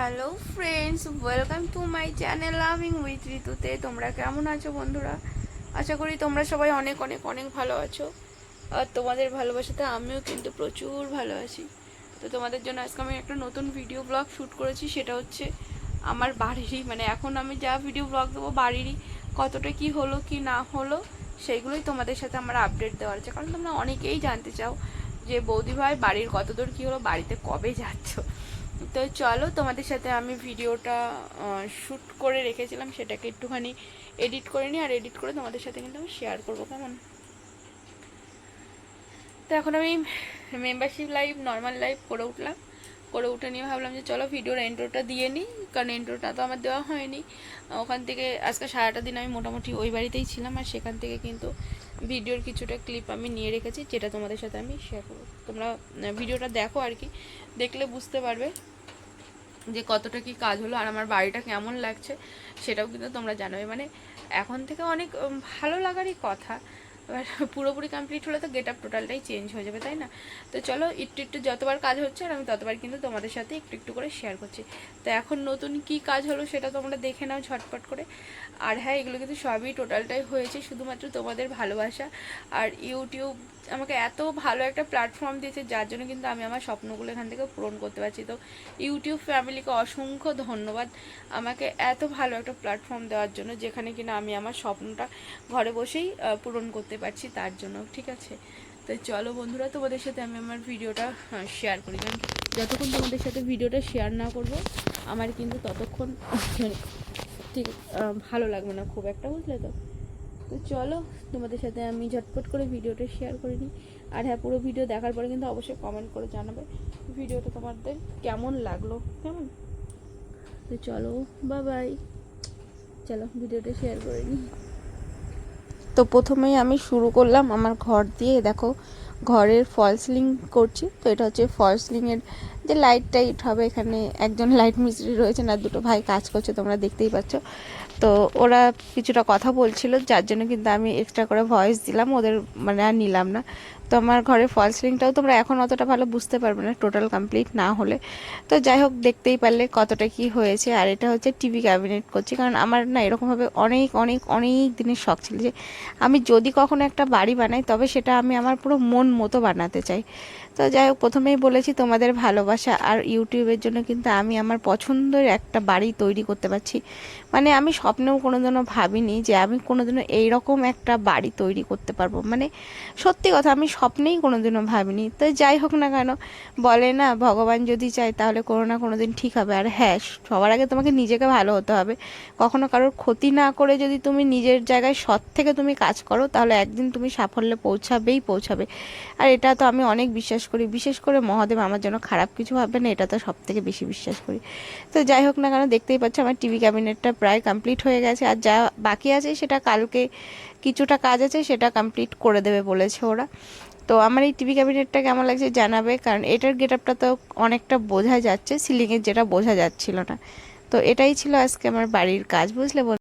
Hello friends, welcome to my channel loving with ঋতুতে। তোমরা কেমন আছো বন্ধুরা? আশা করি তোমরা সবাই অনেক অনেক অনেক ভালো আছো। আর তোমাদের ভালোবাসাতে আমিও কিন্তু প্রচুর ভালো আছি। তো তোমাদের জন্য আজকে আমি একটা নতুন ভিডিও ব্লগ শ্যুট করেছি। সেটা হচ্ছে আমার বাড়িরই, মানে এখন আমি যা ভিডিও ব্লগ দেবো বাড়িরই কতটা কি হলো কি না হলো সেইগুলোই তোমাদের সাথে আমার আপডেট দেওয়ার আছে। কারণ তোমরা অনেকেই জানতে চাও যে বৌদি ভাই বাড়ির কতদূর কী হলো, বাড়িতে কবে যাচ্ছ। তো চলো তোমাদের সাথে আমি ভিডিওটা শ্যুট করে রেখেছিলাম, সেটাকে একটুখানি এডিট করে নিই, আর এডিট করে তোমাদের সাথে কিন্তু আমি শেয়ার করবো, কেমন? তো এখন আমি মেম্বারশিপ লাইভ, নর্মাল লাইভ করে উঠলাম। করে উঠে নিয়ে ভাবলাম যে চলো ভিডিওর এন্ট্রোটা দিয়ে নিই, কারণ এন্ট্রোটা তো আমার দেওয়া হয়নি। ওখান থেকে আজকে সারাটা দিন আমি মোটামুটি ওই বাড়িতেই ছিলাম, আর সেখান থেকে কিন্তু ভিডিওর কিছুটা ক্লিপ আমি নিয়ে রেখেছি, যেটা তোমাদের সাথে আমি শেয়ার করবো। তোমরা ভিডিওটা দেখো, আর কি দেখলে বুঝতে পারবে যে কতটা কি কাজ হলো আর আমার বাড়িটা কেমন লাগছে, সেটাও কিন্তু তোমরা জানাবে। মানে এখন থেকে অনেক ভালো লাগারই কথা। এবার পুরোপুরি কমপ্লিট হলে তো গেট আপ টোটালটাই চেঞ্জ হয়ে যাবে, তাই না? তো চলো একটু একটু যতবার কাজ হচ্ছে আর আমি ততবার কিন্তু তোমাদের সাথে একটু একটু করে শেয়ার করছি। তো এখন নতুন কি কাজ হলো সেটা তোমরা দেখে নাও ঝটপট করে। আর হ্যাঁ, এগুলো কিন্তু সবই টোটালটাই হয়েছে শুধুমাত্র তোমাদের ভালোবাসা। আর ইউটিউব আমাকে এত ভালো একটা প্ল্যাটফর্ম দিয়েছে, যার জন্য কিন্তু আমি আমার স্বপ্নগুলো এখান থেকে পূরণ করতে পারছি। তো ইউটিউব ফ্যামিলিকে অসংখ্য ধন্যবাদ আমাকে এত ভালো একটা প্ল্যাটফর্ম দেওয়ার জন্য, যেখানে কিনা আমি আমার স্বপ্নটা ঘরে বসেই পূরণ করতে পারছি, তার জন্য। ঠিক আছে, তো চলো বন্ধুরা, তোমাদের সাথে আমি আমার ভিডিওটা শেয়ার করি। কারণ যতক্ষণ তোমাদের সাথে ভিডিওটা শেয়ার না করব আমার কিন্তু ততক্ষণ ঠিক ভালো লাগবে না খুব একটা, বুঝলে তো? তো চলো তোমাদের সাথে আমি ঝটপট করে ভিডিওটা শেয়ার করে নিই। আর হ্যাঁ, পুরো ভিডিও দেখার পরে কিন্তু অবশ্যই কমেন্ট করে জানাবে ভিডিওটা তোমাদের কেমন লাগলো, কেমন? তো চলো, বাই বাই। চলো ভিডিওটা শেয়ার করে নিই। তো প্রথমেই আমি শুরু করলাম আমার ঘর দিয়ে। দেখো, ঘরের ফল সিলিং করছি। তো এটা হচ্ছে ফল সিলিংয়ের যে লাইট টাইট হবে, এখানে একজন লাইট মিস্ত্রি রয়েছে, না দুটো ভাই কাজ করছে, তোমরা দেখতেই পাচ্ছ। তো ওরা কিছুটা কথা বলছিল, যার জন্য কিন্তু আমি এক্সট্রা করে ভয়েস দিলাম ওদের, মানে আর নিলাম না। তো আমার ঘরের ফল সিলিংটাও তোমরা এখন অতটা ভালো বুঝতে পারবে না টোটাল কমপ্লিট না হলে। তো যাই হোক, দেখতেই পারলে কতটা কি হয়েছে। আর এটা হচ্ছে টিভি ক্যাবিনেট করছি, কারণ আমার না এরকমভাবে অনেক অনেক অনেক দিনের শখ ছিল যে আমি যদি কখনো একটা বাড়ি বানাই তবে সেটা আমি আমার পুরো মন মতো বানাতে চাই। তো যাই হোক, প্রথমেই বলেছি তোমাদের ভালোবাসা আর ইউটিউবের জন্য কিন্তু আমি আমার পছন্দের একটা বাড়ি তৈরি করতে পারছি। মানে আমি স্বপ্নেও কোনোদিনও ভাবিনি যে আমি কোনোদিনও এইরকম একটা বাড়ি তৈরি করতে পারবো। মানে সত্যি কথা, আমি স্বপ্নেই কোনোদিনও ভাবিনি। তো যাই হোক না কেন, বলে না ভগবান যদি চায় তাহলে কোনো না কোনো দিন ঠিক হবে। আর হ্যাঁ, সবার আগে তোমাকে নিজেকে ভালো হতে হবে। কখনো কারোর ক্ষতি না করে যদি তুমি নিজের জায়গায় সৎ থেকে তুমি কাজ করো, তাহলে একদিন তুমি সাফল্যে পৌঁছাবে। আর এটা তো আমি অনেক বিশ্বাস করি, বিশেষ করে মহাদেব আমার জন্য খারাপ কিছু ভাববে না, এটা তো সব থেকে বেশি বিশ্বাস করি। তো যাই হোক না কেন, দেখতেই পাচ্ছ আমার টিভি ক্যাবিনেটটা প্রায় কমপ্লিট হয়ে গেছে। আর যা বাকি আছে সেটা কালকে, কিছুটা কাজ আছে সেটা কমপ্লিট করে দেবে বলেছে ওরা। তো আমার এই টিভি ক্যাবিনেটটা কেমন লাগছে জানাবে, কারণ এটার গেট আপটা তো অনেকটা বোঝা যাচ্ছে, সিলিংয়ের যেটা বোঝা যাচ্ছিল না। তো এটাই ছিল আজকে আমার বাড়ির কাজ, বুঝলে?